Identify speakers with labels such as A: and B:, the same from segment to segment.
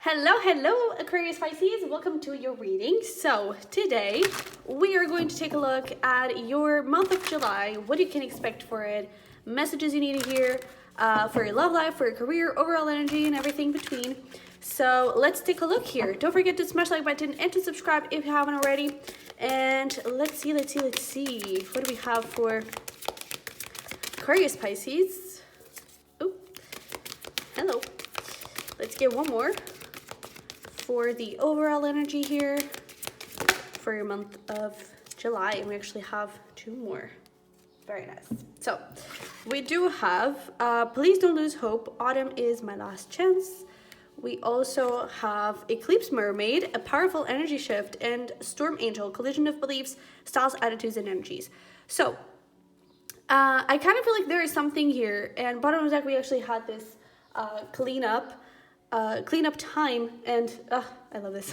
A: Hello, Aquarius Pisces. Welcome to your reading. So today we are going to take a look at your month of July, what you can expect for it, messages you need to hear for your love life, for your career, overall energy, and everything between. So let's take a look here. Don't forget to smash the like button and to subscribe if you haven't already. And let's see. What do we have for Aquarius Pisces? Oh, hello. Let's get one more for the overall energy here for your month of July, and we actually have two more. Very nice. So we do have please don't lose hope, autumn is my last chance. We also have eclipse mermaid, a powerful energy shift, and storm angel, collision of beliefs, styles, attitudes, and energies. So I kind of feel like there is something here, and bottom of the deck we actually had this cleanup time, and I love this.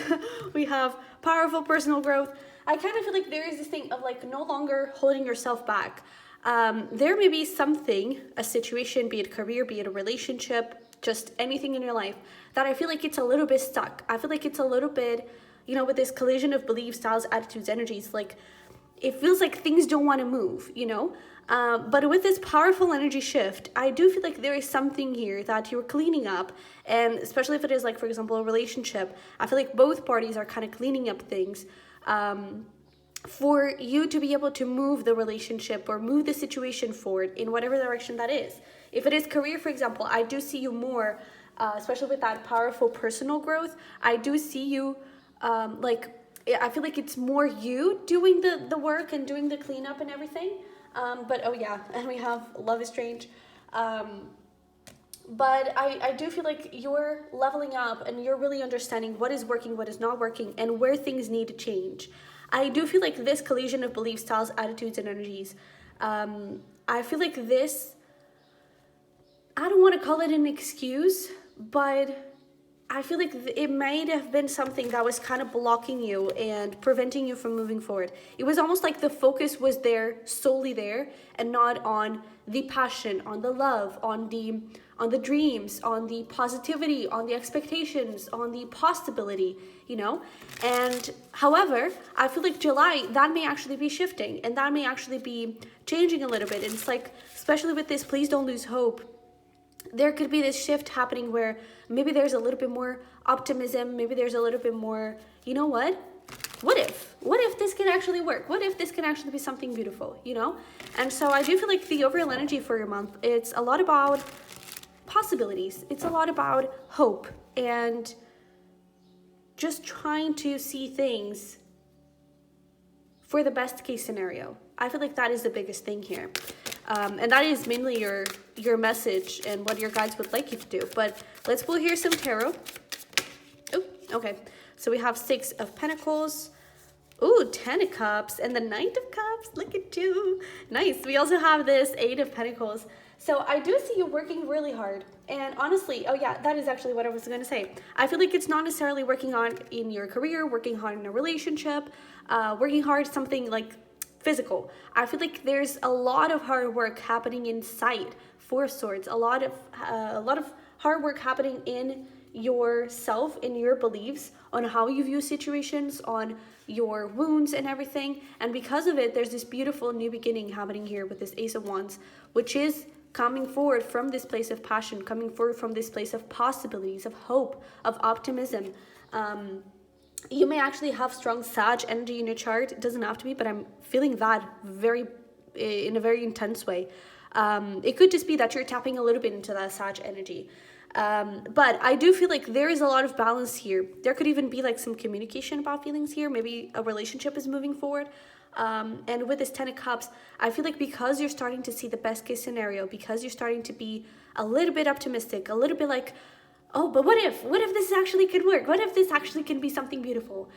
A: We have powerful personal growth. I kind of feel like there is this thing of like no longer holding yourself back. There may be something, a situation, be it career, be it a relationship, just anything in your life, that I feel like it's a little bit stuck. I feel like it's a little bit, with this collision of beliefs, styles, attitudes, energies, like it feels like things don't want to move, but with this powerful energy shift, I do feel like there is something here that you're cleaning up, and especially if it is like, for example, a relationship, I feel like both parties are kind of cleaning up things for you to be able to move the relationship or move the situation forward in whatever direction that is. If it is career, for example, I do see you more, especially with that powerful personal growth, I do see you I feel like it's more you doing the work and doing the cleanup and everything. But oh yeah, and we have love is strange. But I do feel like you're leveling up and you're really understanding what is working, what is not working, and where things need to change. I do feel like this collision of belief styles, attitudes, and energies, I feel like this, I don't want to call it an excuse, but I feel like it might have been something that was kind of blocking you and preventing you from moving forward. It was almost like the focus was there, solely there, and not on the passion, on the love, on the dreams, on the positivity, on the expectations, on the possibility, And however, I feel like July, that may actually be shifting, and that may actually be changing a little bit. And it's like, especially with this, please don't lose hope, there could be this shift happening where maybe there's a little bit more optimism, maybe there's a little bit more, what if this can actually work? What if this can actually be something beautiful, And so I do feel like the overall energy for your month, it's a lot about possibilities. It's a lot about hope and just trying to see things for the best case scenario. I feel like that is the biggest thing here. And that is mainly your message and what your guides would like you to do. But let's pull here some tarot. Oh, okay. So we have 6 of Pentacles. Ooh, 10 of Cups and the Knight of Cups. Look at you. Nice. We also have this 8 of Pentacles. So I do see you working really hard. And honestly, oh yeah, that is actually what I was going to say. I feel like it's not necessarily working on in your career, working hard in a relationship, working hard something like physical. I feel like there's a lot of hard work happening inside, 4 of Swords, a lot of hard work happening in yourself, in your beliefs, on how you view situations, on your wounds and everything. And because of it, there's this beautiful new beginning happening here with this Ace of Wands, which is coming forward from this place of passion, coming forward from this place of possibilities, of hope, of optimism. You may actually have strong Sag energy in your chart. It doesn't have to be, but I'm feeling that in a very intense way. It could just be that you're tapping a little bit into that Sag energy. But I do feel like there is a lot of balance here. There could even be like some communication about feelings here. Maybe a relationship is moving forward. And with this 10 of Cups, I feel like because you're starting to see the best case scenario, because you're starting to be a little bit optimistic, a little bit like, oh, but what if this actually could work? What if this actually can be something beautiful?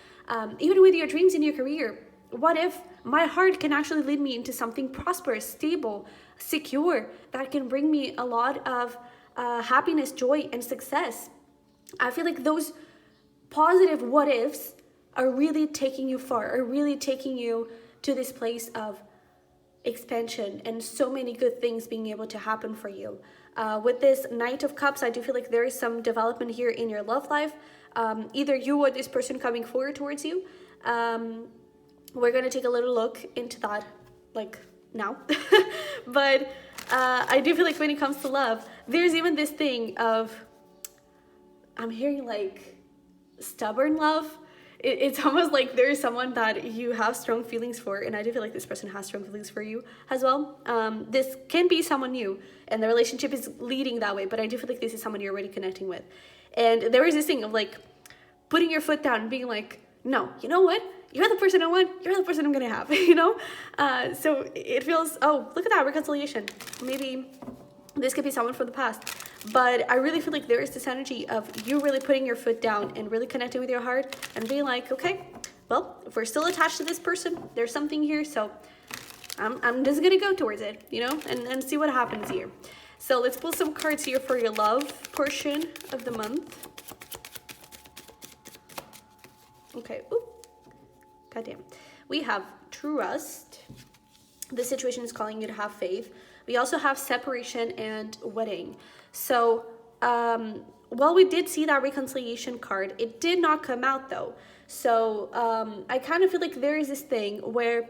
A: Even with your dreams in your career, what if my heart can actually lead me into something prosperous, stable, secure, that can bring me a lot of happiness, joy, and success? I feel like those positive what ifs are really taking you far, are really taking you to this place of expansion and so many good things being able to happen for you. With this Knight of Cups, I do feel like there is some development here in your love life. either you or this person coming forward towards you. We're going to take a little look into that like now. But I do feel like when it comes to love, there's even this thing of, I'm hearing like stubborn love. It's almost like there's someone that you have strong feelings for, and I do feel like this person has strong feelings for you as well. This can be someone new, and the relationship is leading that way, but I do feel like this is someone you're already connecting with. And there is this thing of like putting your foot down and being like, no, you know what? You're the person I want. You're the person I'm going to have, you know? So it feels, oh, look at that, reconciliation. Maybe this could be someone from the past. But I really feel like there is this energy of you really putting your foot down and really connecting with your heart and being like, okay, well, if we're still attached to this person, there's something here. So I'm just going to go towards it, you know, and see what happens here. So let's pull some cards here for your love portion of the month. Okay. Ooh. Goddamn. We have trust. The situation is calling you to have faith. We also have separation and wedding. So, while we did see that reconciliation card, it did not come out though. So, I kind of feel like there is this thing where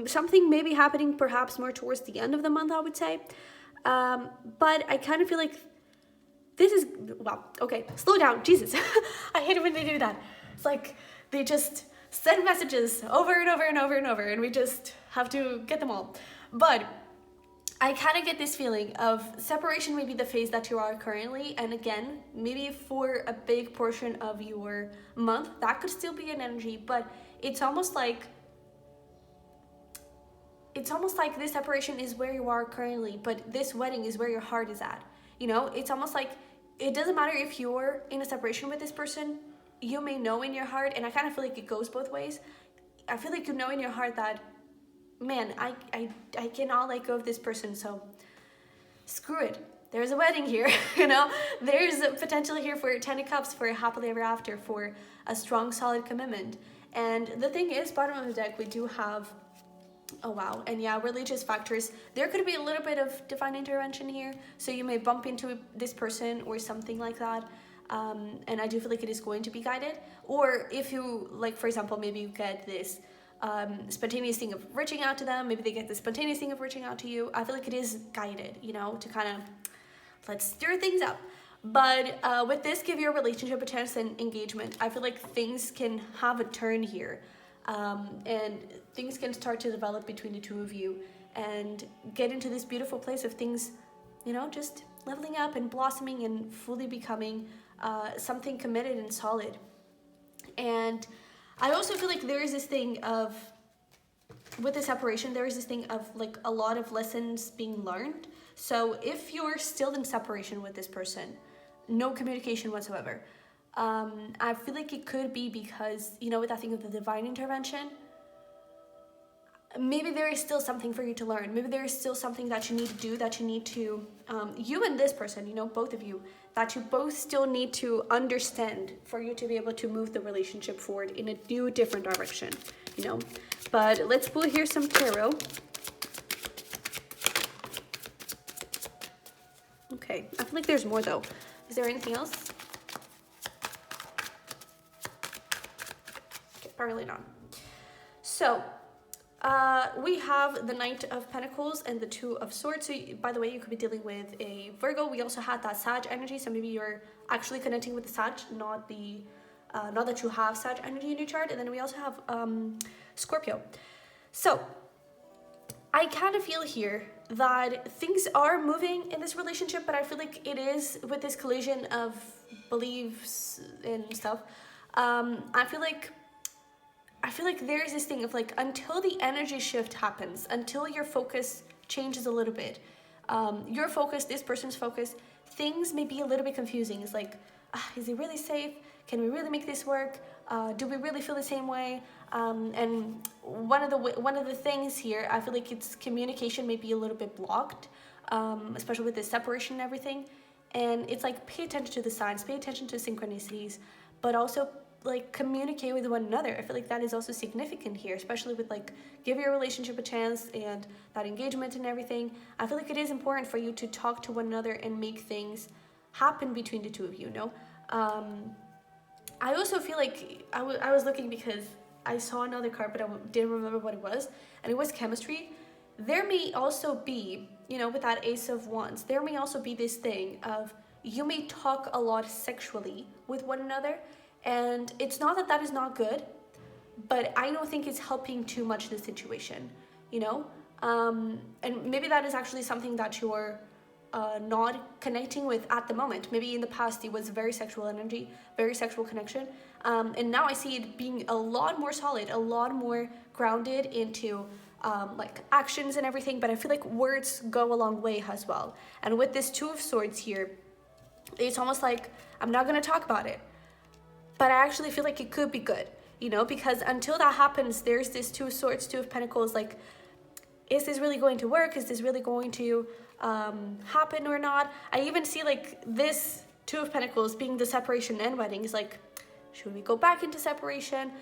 A: something may be happening perhaps more towards the end of the month, I would say. But I kind of feel like this is, well, okay, slow down, Jesus. I hate it when they do that. It's like they just send messages over and over and over and over, and we just have to get them all. But I kind of get this feeling of separation may be the phase that you are currently, and again, maybe for a big portion of your month, that could still be an energy, but it's almost like this separation is where you are currently, but this wedding is where your heart is at. You know, it's almost like it doesn't matter if you're in a separation with this person, you may know in your heart, and I kind of feel like it goes both ways. I feel like you know in your heart that, man, I cannot let go of this person, so screw it. There's a wedding here, you know? There's a potential here for 10 of Cups, for a happily ever after, for a strong, solid commitment. And the thing is, bottom of the deck, we do have, oh wow, and yeah, religious factors. There could be a little bit of divine intervention here, so you may bump into this person or something like that. And I do feel like it is going to be guided. Or if you, like, for example, maybe you get this spontaneous thing of reaching out to them, maybe they get the spontaneous thing of reaching out to you. I feel like it is guided, you know, to kind of, let's stir things up. But with this, give your relationship a chance and engagement. I feel like things can have a turn here, and things can start to develop between the two of you and get into this beautiful place of things, you know, just leveling up and blossoming and fully becoming something committed and solid. And I also feel like there is this thing of, with the separation, there is this thing of like a lot of lessons being learned. So if you're still in separation with this person, no communication whatsoever, I feel like it could be because, you know, with that thing of the divine intervention, maybe there is still something for you to learn. Maybe there is still something that you need to do, that you need to, you and this person, you know, both of you, that you both still need to understand for you to be able to move the relationship forward in a new, different direction, you know. But let's pull here some tarot. Okay, I feel like there's more though. Is there anything else? Okay, apparently not. So, we have the Knight of Pentacles and the Two of Swords. So, by the way, you could be dealing with a Virgo. We also had that Sag energy. So maybe you're actually connecting with the Sag, not that you have Sag energy in your chart. And then we also have Scorpio. So I kind of feel here that things are moving in this relationship, but I feel like it is with this collision of beliefs and stuff. I feel like there's this thing of like, until the energy shift happens, until your focus changes a little bit, your focus, this person's focus, things may be a little bit confusing. It's like, is it really safe? Can we really make this work? Do we really feel the same way? And one of the things here, I feel like it's communication may be a little bit blocked, especially with this separation and everything. And it's like, pay attention to the signs, pay attention to synchronicities, but also like communicate with one another. I feel like that is also significant here, especially with like give your relationship a chance and that engagement and everything. I feel like it is important for you to talk to one another and make things happen between the two of you, know? I also feel like I was looking because I saw another card, but I didn't remember what it was, and it was chemistry. There may also be, you know, with that Ace of Wands, there may also be this thing of you may talk a lot sexually with one another, and it's not that that is not good, but I don't think it's helping too much the situation, you know? And maybe that is actually something that you're not connecting with at the moment. Maybe in the past it was very sexual energy, very sexual connection, and now I see it being a lot more solid, a lot more grounded into like actions and everything. But I feel like words go a long way as well. And with this Two of Swords here, it's almost like I'm not gonna talk about it, but I actually feel like it could be good, you know, because until that happens, there's this Two of Swords, Two of Pentacles, like, is this really going to work? Is this really going to happen or not? I even see like this Two of Pentacles being the separation and wedding. Is like, should we go back into separation?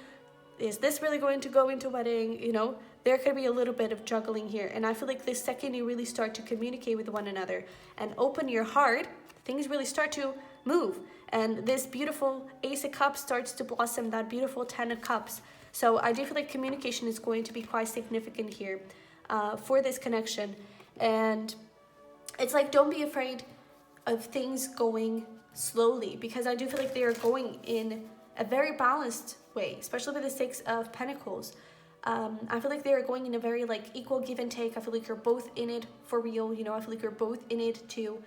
A: Is this really going to go into wedding? You know, there could be a little bit of juggling here. And I feel like the second you really start to communicate with one another and open your heart, things really start to move. And this beautiful Ace of Cups starts to blossom, that beautiful Ten of Cups. So I do feel like communication is going to be quite significant here for this connection. And it's like, don't be afraid of things going slowly, because I do feel like they are going in a very balanced way, especially with the Six of Pentacles. I feel like they are going in a very like equal give and take. I feel like you're both in it for real, you know. I feel like you're both in it to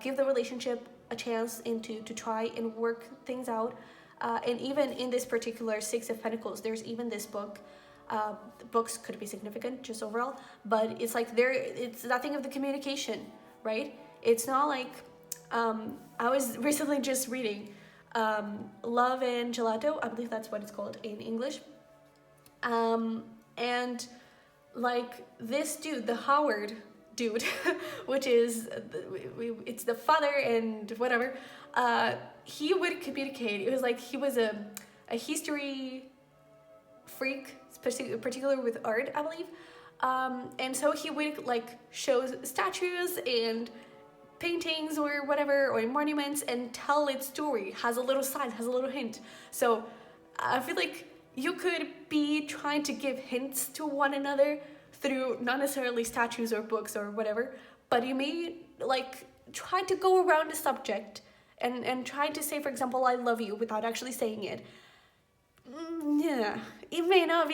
A: give the relationship a chance and to try and work things out. And even in this particular Six of Pentacles, there's even this book. Books could be significant just overall, but it's like it's that thing of the communication, right? It's not like I was recently just reading Love and Gelato, I believe that's what it's called in English, and like this dude, the Howard dude, which is it's the father and whatever, he would communicate. It was like he was a history freak, particularly with art, I believe, and so he would like show statues and paintings or whatever, or monuments, and tell its story, has a little side, has a little hint. So I feel like you could be trying to give hints to one another through not necessarily statues or books or whatever, but you may like try to go around the subject and try to say, for example, I love you, without actually saying it. Yeah, it may not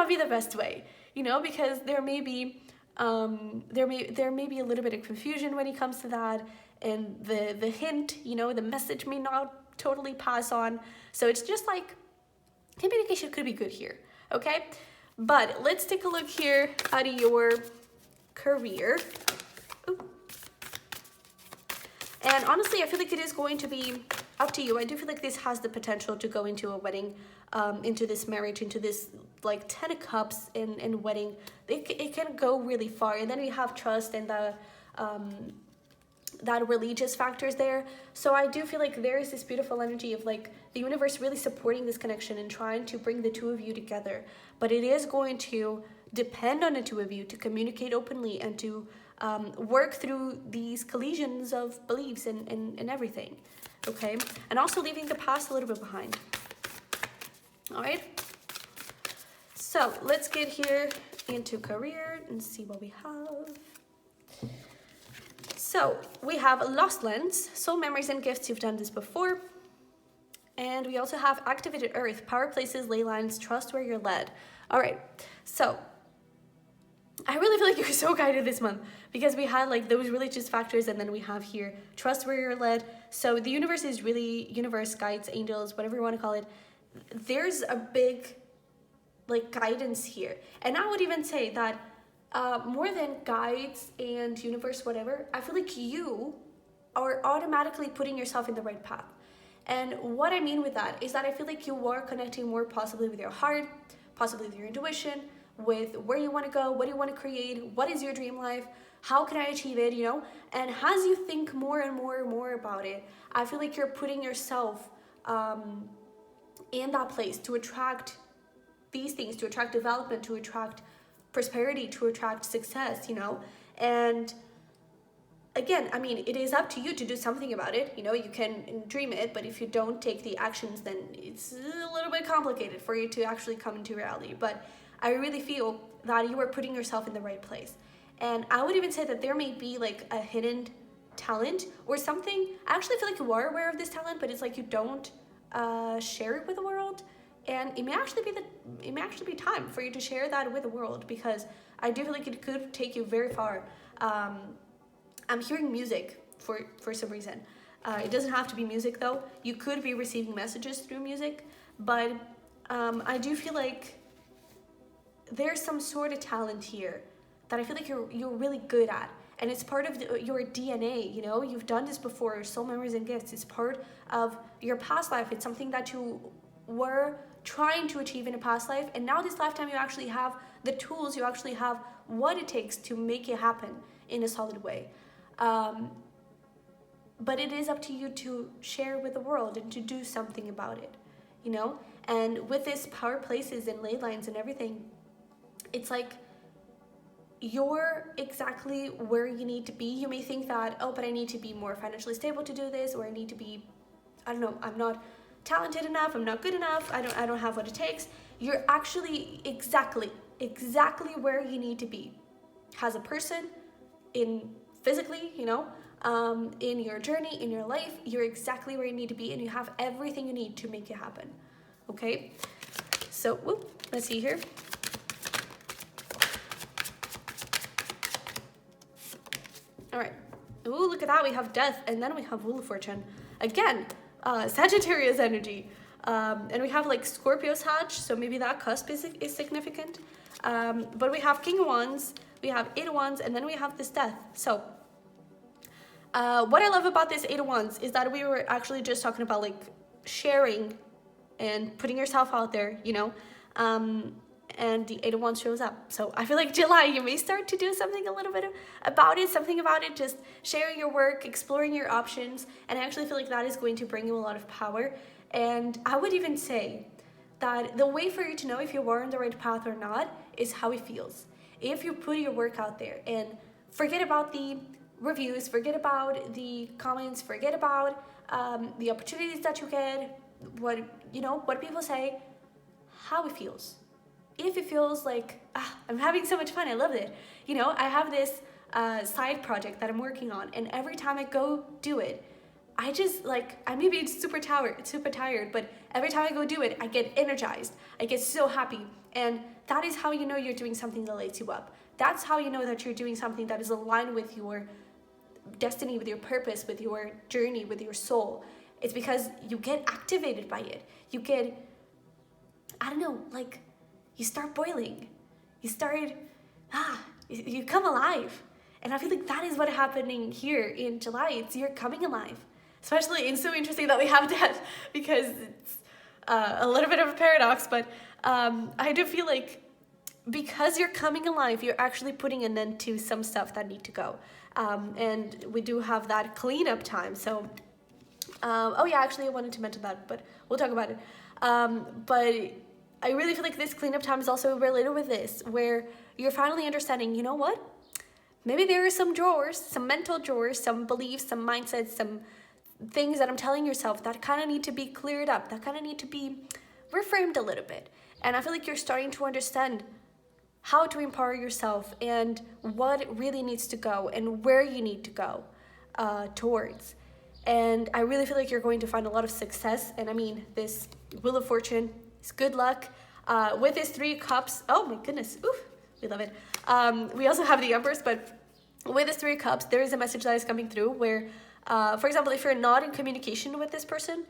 A: be the best way, you know, because there may be there may be a little bit of confusion when it comes to that, and the hint, you know, the message may not totally pass on. So it's just like communication could be good here, okay? But let's take a look here at your career. Ooh. And honestly, I feel like it is going to be up to you. I do feel like this has the potential to go into a wedding, into this marriage, into this like Ten of Cups and wedding. It can go really far. And then we have trust and the that religious factors there. So I do feel like there is this beautiful energy of like the universe really supporting this connection and trying to bring the two of you together. But it is going to depend on the two of you to communicate openly and to work through these collisions of beliefs and everything, okay? And also leaving the past a little bit behind. All right, so let's get here into career and see what we have. So we have Lost Lands, Soul Memories and Gifts. You've done this before. And we also have Activated Earth, Power Places, Ley Lines, Trust Where You're Led. All right, so I really feel like you're so guided this month, because we had like those religious factors, and then we have here Trust Where You're Led. So the universe is really, universe, guides, angels, whatever you want to call it. There's a big like guidance here. And I would even say that more than guides and universe, whatever, I feel like you are automatically putting yourself in the right path. And what I mean with that is that I feel like you are connecting more possibly with your heart, possibly with your intuition, with where you want to go, what do you want to create, what is your dream life, how can I achieve it, you know? And as you think more and more and more about it, I feel like you're putting yourself in that place to attract these things, to attract development, to attract prosperity, to attract success, you know? And again, I mean, it is up to you to do something about it. You know, you can dream it, but if you don't take the actions, then it's a little bit complicated for you to actually come into reality. But I really feel that you are putting yourself in the right place. And I would even say that there may be like a hidden talent or something. I actually feel like you are aware of this talent, but it's like you don't share it with the world. And it may actually be time for you to share that with the world, because I do feel like it could take you very far. I'm hearing music for some reason. It doesn't have to be music though. You could be receiving messages through music, but I do feel like there's some sort of talent here that I feel like you're really good at, and it's part of your DNA. You know, you've done this before. Soul memories and gifts. It's part of your past life. It's something that you were trying to achieve in a past life, and now this lifetime you actually have the tools. You actually have what it takes to make it happen in a solid way. But it is up to you to share with the world and to do something about it, you know? And with this power places and ley lines and everything, it's like you're exactly where you need to be. You may think that, oh, but I need to be more financially stable to do this, or I need to be, I don't know, I'm not talented enough, I'm not good enough, I don't have what it takes. You're actually exactly where you need to be as a person, in physically, you know, in your journey, in your life. You're exactly where you need to be, and you have everything you need to make it happen. Okay, so let's see here. All right. Ooh, look at that. We have death, and then we have Wheel of Fortune. Again, Sagittarius energy. And we have like Scorpio Sag, so maybe that cusp is significant. But we have King of Wands, we have Eight of Wands, and then we have this death. So what I love about this Eight of Wands is that we were actually just talking about like sharing and putting yourself out there, you know, and the Eight of Wands shows up. So I feel like July, you may start to do something a little bit about it, just sharing your work, exploring your options, and I actually feel like that is going to bring you a lot of power. And I would even say that the way for you to know if you are on the right path or not is how it feels. If you put your work out there and forget about the reviews, forget about the comments, forget about the opportunities that you get, what people say, how it feels. If it feels like, I'm having so much fun, I love it. You know, I have this side project that I'm working on, and every time I go do it, I just like, I may be super tired, but every time I go do it, I get energized. I get so happy. And that is how you know you're doing something that lights you up. That's how you know that you're doing something that is aligned with your destiny, with your purpose, with your journey, with your soul. It's because you get activated by it. You get, I don't know, like you start boiling. You start, you come alive. And I feel like that is what is happening here in July. It's you're coming alive. Especially, it's so interesting that we have death, because it's a little bit of a paradox, but I do feel like because you're coming alive, you're actually putting an end to some stuff that need to go. And we do have that cleanup time. So, oh yeah, actually I wanted to mention that, but we'll talk about it. But I really feel like this cleanup time is also related with this, where you're finally understanding, you know what? Maybe there are some drawers, some mental drawers, some beliefs, some mindsets, some things that I'm telling yourself that kind of need to be cleared up, that kind of need to be reframed a little bit. And I feel like you're starting to understand how to empower yourself and what really needs to go and where you need to go towards. And I really feel like you're going to find a lot of success. And I mean, this Wheel of Fortune is good luck. With this Three of Cups, oh my goodness, oof, we love it. We also have the Empress, but with this Three of Cups, there is a message that is coming through where, for example, if you're not in communication with this person,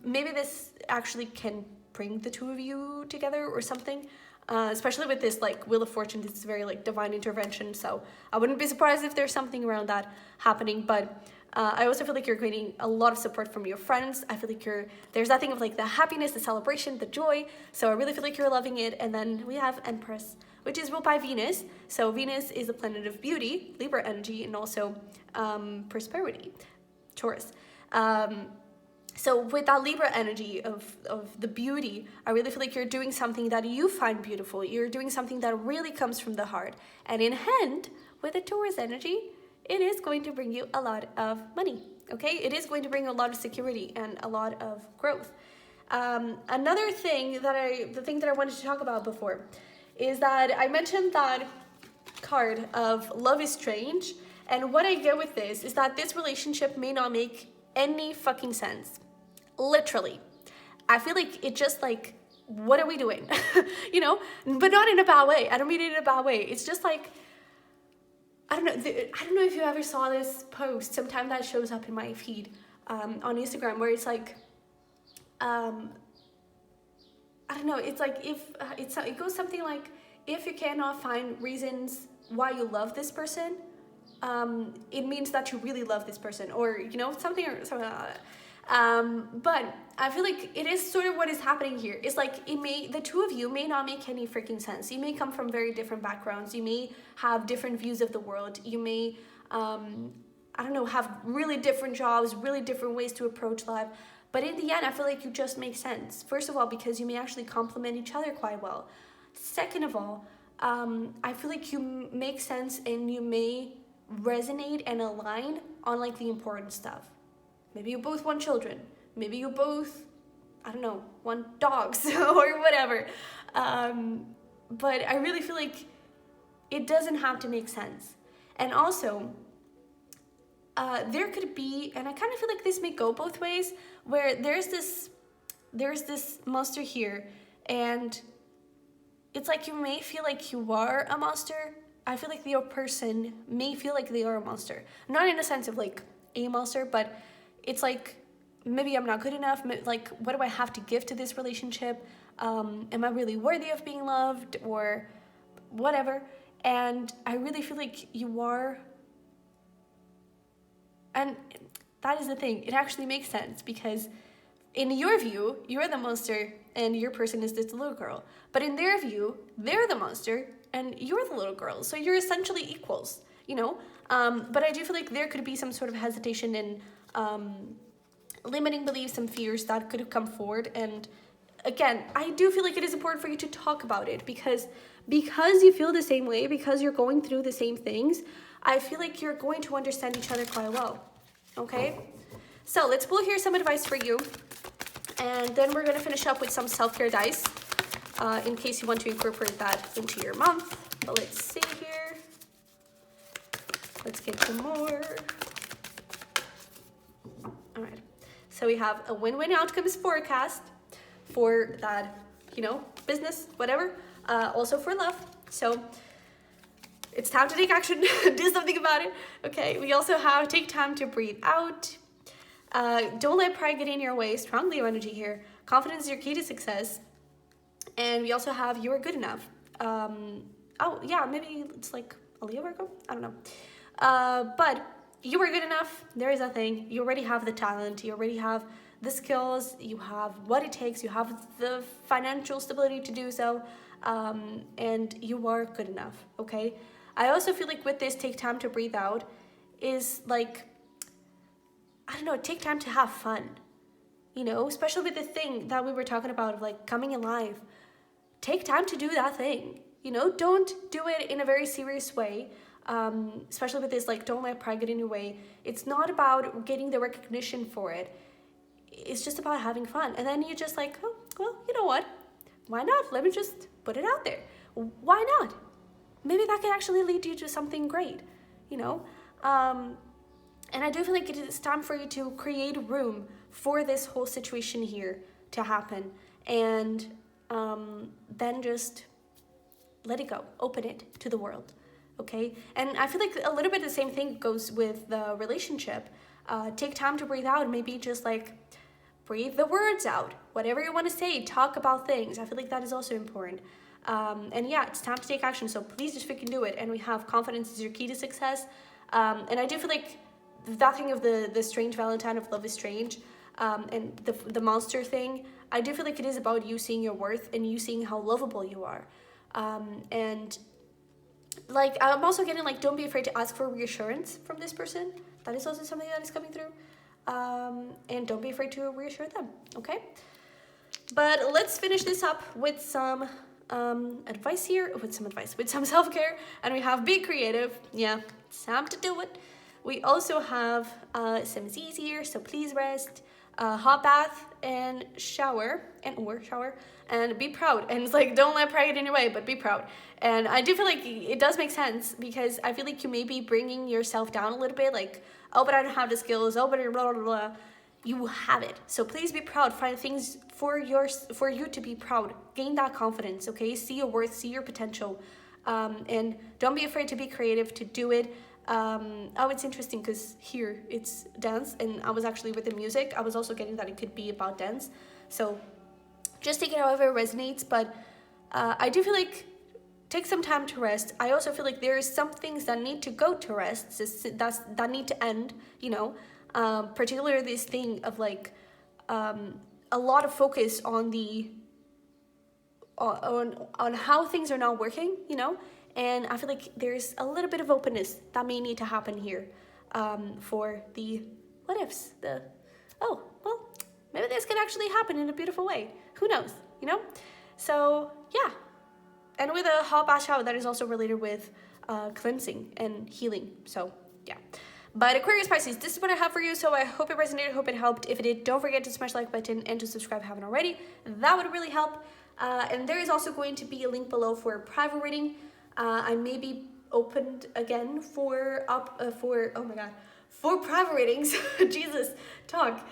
A: maybe this actually can bring the two of you together or something. Especially with this like Wheel of Fortune, this is very like divine intervention. So I wouldn't be surprised if there's something around that happening. But I also feel like you're getting a lot of support from your friends. I feel like there's that thing of like the happiness, the celebration, the joy. So I really feel like you're loving it. And then we have Empress, which is ruled by Venus. So Venus is a planet of beauty, Libra energy, and also prosperity, Taurus. So with that Libra energy of the beauty, I really feel like you're doing something that you find beautiful. You're doing something that really comes from the heart. And in hand, with the Taurus energy, it is going to bring you a lot of money, okay? It is going to bring a lot of security and a lot of growth. Another thing the thing that I wanted to talk about before is that I mentioned that card of love is strange, and what I get with this is that this relationship may not make any fucking sense. Literally. I feel like it just like, what are we doing? You know, but not in a bad way. I don't mean it in a bad way. It's just like, I don't know if you ever saw this post, sometime that shows up in my feed on Instagram, where it's like, I don't know, it's like, if it goes something like, if you cannot find reasons why you love this person, it means that you really love this person, or, you know, something like that. But I feel like it is sort of what is happening here. It's like, the two of you may not make any freaking sense. You may come from very different backgrounds. You may have different views of the world. You may, I don't know, have really different jobs, really different ways to approach life. But in the end, I feel like you just make sense. First of all, because you may actually complement each other quite well. Second of all, I feel like you make sense and you may resonate and align on like the important stuff. Maybe you both want children. Maybe you both, I don't know, want dogs or whatever. But I really feel like it doesn't have to make sense. And also, there could be, and I kind of feel like this may go both ways, where there's this monster here, and it's like you may feel like you are a monster. I feel like your person may feel like they are a monster. Not in the sense of like a monster, but it's like, maybe I'm not good enough. Like, what do I have to give to this relationship? Am I really worthy of being loved, or whatever? And I really feel like you are. And that is the thing. It actually makes sense, because in your view, you're the monster and your person is this little girl. But in their view, they're the monster and you're the little girl. So you're essentially equals, you know? But I do feel like there could be some sort of hesitation and limiting beliefs and fears that could have come forward. And again, I do feel like it is important for you to talk about it, because you feel the same way, because you're going through the same things, I feel like you're going to understand each other quite well, okay? So let's pull here some advice for you, and then we're gonna finish up with some self-care dice, in case you want to incorporate that into your month. But let's see here. Let's get some more. All right, so we have a win-win outcomes forecast for that, you know, business, whatever, also for love. So it's time to take action, do something about it, okay? We also have take time to breathe out. Don't let pride get in your way, strong Leo energy here. Confidence is your key to success. And we also have you are good enough. Oh yeah, maybe it's like a Leo Virgo, I don't know. But you are good enough, there is a thing. You already have the talent, you already have the skills, you have what it takes, you have the financial stability to do so, and you are good enough, okay? I also feel like with this take time to breathe out is like, I don't know, take time to have fun, you know, especially with the thing that we were talking about of like coming alive. Take time to do that thing, you know, don't do it in a very serious way, especially with this, like, don't let pride get in your way. It's not about getting the recognition for it. It's just about having fun. And then you're just like, oh, well, you know what? Why not? Let me just put it out there. Why not? Maybe that can actually lead you to something great, you know? And I do feel like it is time for you to create room for this whole situation here to happen. And then just let it go. Open it to the world, okay? And I feel like a little bit the same thing goes with the relationship. Take time to breathe out. Maybe just like breathe the words out. Whatever you want to say, talk about things. I feel like that is also important. And yeah, it's time to take action. So please just freaking do it. And we have confidence is your key to success. And I do feel like that thing of the strange Valentine of love is strange, and the monster thing, I do feel like it is about you seeing your worth and you seeing how lovable you are. And like, I'm also getting like, don't be afraid to ask for reassurance from this person. That is also something that is coming through. And don't be afraid to reassure them, okay? But let's finish this up with some advice here, with some self-care. And we have be creative. Yeah, it's time to do it. We also have some Z's here, so please rest, hot bath and shower, and be proud. And it's like, don't let pride get in your way, but be proud. And I do feel like it does make sense, because I feel like you may be bringing yourself down a little bit, like, oh, but I don't have the skills, oh, but blah, blah, blah. You have it. So please be proud. Find things for you to be proud. Gain that confidence, okay? See your worth, see your potential. And don't be afraid to be creative, to do it. Oh, it's interesting because here it's dance, and I was actually within music. I was also getting that it could be about dance. So just take it however it resonates. But I do feel like take some time to rest. I also feel like there is some things that need to go to rest, that need to end, you know. Particularly this thing of like a lot of focus on the on how things are not working, you know. And I feel like there's a little bit of openness that may need to happen here for the what ifs, the oh, well, maybe this can actually happen in a beautiful way. Who knows, you know? So yeah. And with a hot bath shower, that is also related with cleansing and healing. So yeah. But Aquarius Pisces, this is what I have for you. So I hope it resonated, hope it helped. If it did, don't forget to smash the like button and to subscribe if you haven't already. That would really help. And there is also going to be a link below for a private reading. I may be opened again for private readings. Jesus, talk.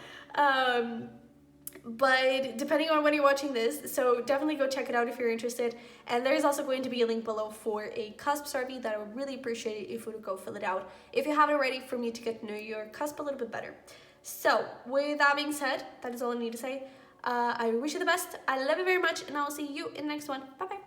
A: But depending on when you're watching this, so definitely go check it out if you're interested. And there is also going to be a link below for a cusp survey that I would really appreciate it if you would go fill it out if you haven't already, for me to get to know your cusp a little bit better. So with that being said, that is all I need to say. I wish you the best. I love you very much, and I will see you in the next one. Bye bye.